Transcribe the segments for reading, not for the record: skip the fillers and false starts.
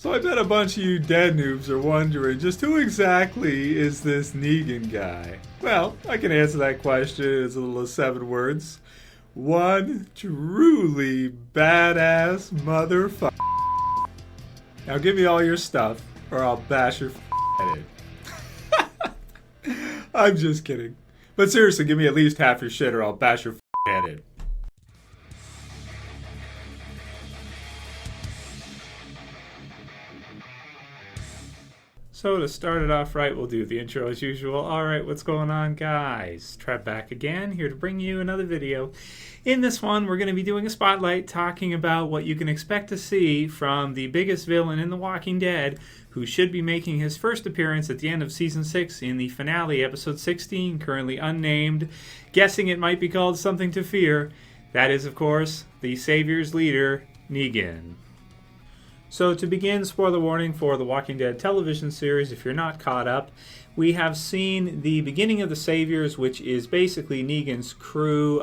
So I bet a bunch of you dead noobs are wondering just who exactly is this Negan guy? Well, I can answer that question in as little as 7 words. One truly badass motherfucker. Now give me all your stuff or I'll bash your head in. I'm just kidding. But seriously, give me at least half your shit or I'll bash your head in. So to start it off right, we'll do the intro as usual. Alright, what's going on, guys? Trev back again, here to bring you another video. In this one, we're going to be doing a spotlight talking about what you can expect to see from the biggest villain in The Walking Dead, who should be making his first appearance at the end of Season 6 in the finale, Episode 16, currently unnamed. Guessing it might be called Something to Fear. That is, of course, the Savior's leader, Negan. So to begin, spoiler warning for the Walking Dead television series, if you're not caught up, we have seen the beginning of the Saviors, which is basically Negan's crew,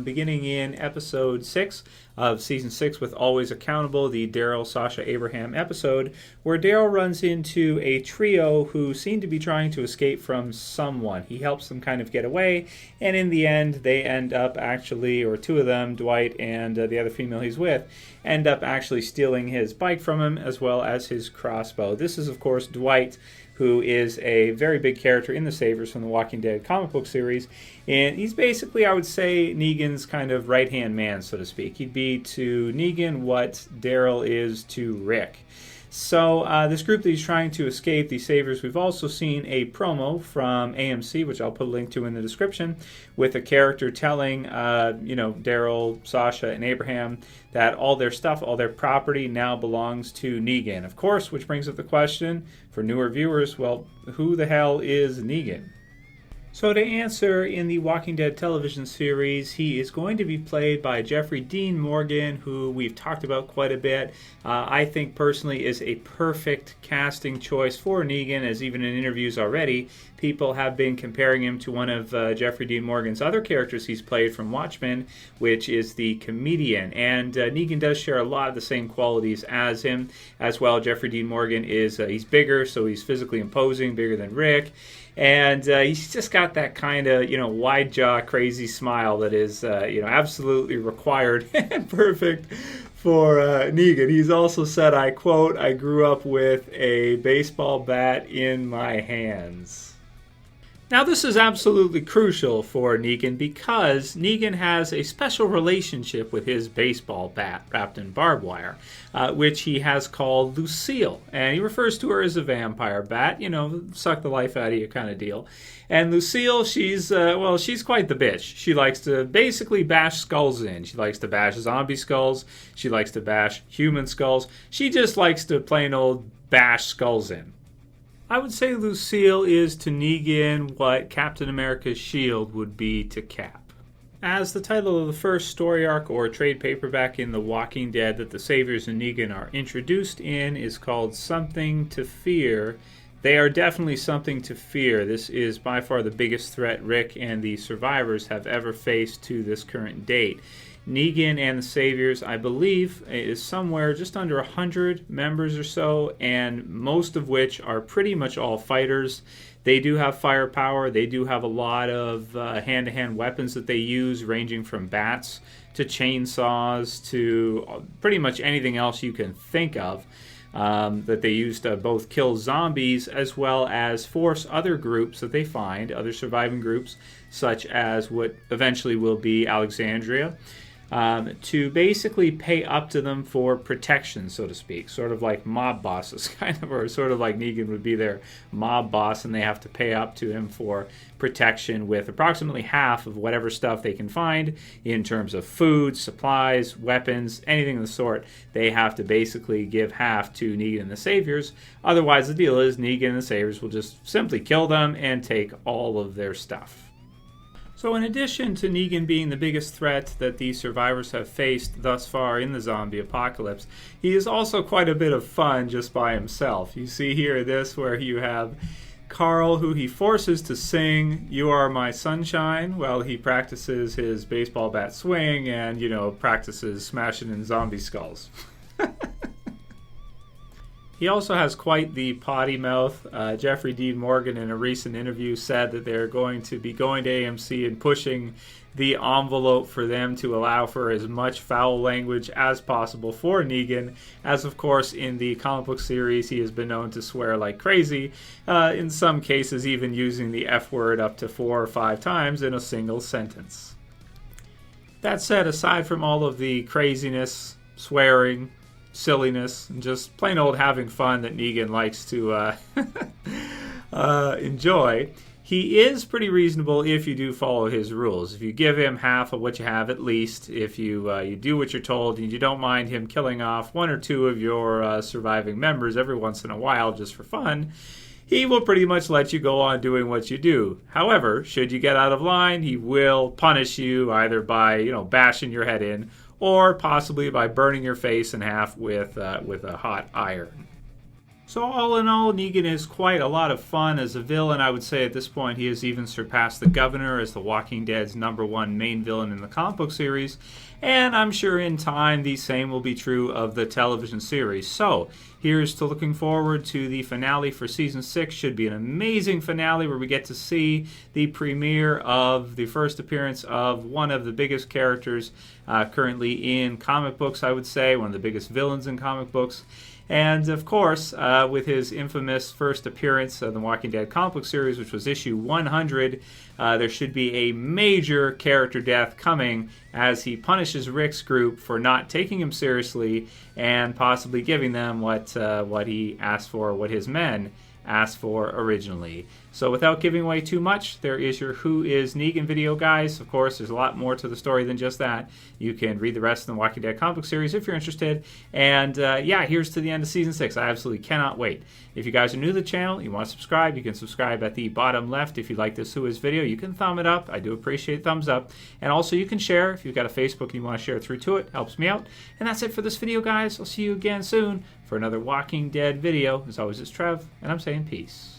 beginning in episode 6 of season 6 with Always Accountable, the Daryl, Sasha, Abraham episode, where Daryl runs into a trio who seem to be trying to escape from someone. He helps them kind of get away, and in the end they end up actually, or two of them, Dwight and the other female he's with, end up actually stealing his bike from him as well as his crossbow. This is, of course, Dwight, who is a very big character in the Saviors from the Walking Dead comic book series. And he's basically, I would say, Negan's kind of right-hand man, so to speak. He'd be to Negan what Daryl is to Rick. So this group that he's trying to escape, the Saviors, we've also seen a promo from AMC, which I'll put a link to in the description, with a character telling, Daryl, Sasha, and Abraham that all their stuff, all their property now belongs to Negan. Of course, which brings up the question for newer viewers, well, who the hell is Negan? So to answer, in the Walking Dead television series, he is going to be played by Jeffrey Dean Morgan, who we've talked about quite a bit. I think personally is a perfect casting choice for Negan, as even in interviews already, people have been comparing him to one of Jeffrey Dean Morgan's other characters he's played from Watchmen, which is the comedian. And Negan does share a lot of the same qualities as him. As well, Jeffrey Dean Morgan is he's bigger, so he's physically imposing, bigger than Rick. And he's just got that kind of, wide jaw, crazy smile that is, absolutely required and perfect for Negan. He's also said, I quote, "I grew up with a baseball bat in my hands." Now, this is absolutely crucial for Negan because Negan has a special relationship with his baseball bat wrapped in barbed wire, which he has called Lucille. And he refers to her as a vampire bat, suck the life out of you kind of deal. And Lucille, she's quite the bitch. She likes to basically bash skulls in. She likes to bash zombie skulls. She likes to bash human skulls. She just likes to plain old bash skulls in. I would say Lucille is to Negan what Captain America's shield would be to Cap. As the title of the first story arc or trade paperback in The Walking Dead that the Saviors and Negan are introduced in is called Something to Fear, they are definitely something to fear. This is by far the biggest threat Rick and the survivors have ever faced to this current date. Negan and the Saviors, I believe, is somewhere just under 100 members or so, and most of which are pretty much all fighters. They do have firepower. They do have a lot of hand-to-hand weapons that they use, ranging from bats to chainsaws to pretty much anything else you can think of. That they use to both kill zombies as well as force other groups that they find, other surviving groups, such as what eventually will be Alexandria, to basically pay up to them for protection, so to speak, sort of like mob bosses, kind of, or sort of like Negan would be their mob boss, and they have to pay up to him for protection with approximately half of whatever stuff they can find in terms of food, supplies, weapons, anything of the sort. They have to basically give half to Negan and the Saviors. Otherwise, the deal is Negan and the Saviors will just simply kill them and take all of their stuff. So in addition to Negan being the biggest threat that the survivors have faced thus far in the zombie apocalypse, he is also quite a bit of fun just by himself. You see here this where you have Carl, who he forces to sing "You Are My Sunshine" while he practices his baseball bat swing and, practices smashing in zombie skulls. He also has quite the potty mouth. Jeffrey Dean Morgan in a recent interview said that they're going to be going to AMC and pushing the envelope for them to allow for as much foul language as possible for Negan, as of course in the comic book series he has been known to swear like crazy, in some cases even using the F word up to 4 or 5 times in a single sentence. That said, aside from all of the craziness, swearing, silliness, and just plain old having fun that Negan likes to enjoy, he is pretty reasonable if you do follow his rules. If you give him half of what you have at least, if you do what you're told, and you don't mind him killing off 1 or 2 of your surviving members every once in a while just for fun, he will pretty much let you go on doing what you do. However, should you get out of line, he will punish you either by, bashing your head in, or possibly by burning your face in half with a hot iron. So all in all, Negan is quite a lot of fun as a villain. I would say at this point he has even surpassed the Governor as The Walking Dead's #1 main villain in the comic book series. And I'm sure in time the same will be true of the television series. So here's to looking forward to the finale for Season 6. Should be an amazing finale where we get to see the premiere of the first appearance of one of the biggest characters currently in comic books, I would say. One of the biggest villains in comic books. And, of course, with his infamous first appearance of the Walking Dead comic book series, which was issue 100, there should be a major character death coming as he punishes Rick's group for not taking him seriously and possibly giving them what he asked for, what his men asked for originally. So without giving away too much, there is your Who is Negan video, guys. Of course, there's a lot more to the story than just that. You can read the rest of the Walking Dead comic book series if you're interested. And here's to the end of Season 6. I absolutely cannot wait. If you guys are new to the channel, you want to subscribe, you can subscribe at the bottom left. If you like this Who is video, you can thumb it up. I do appreciate thumbs up. And also you can share. If you've got a Facebook and you want to share through to it, helps me out. And that's it for this video, guys. I'll see you again soon for another Walking Dead video. As always, it's Trev, and I'm saying peace.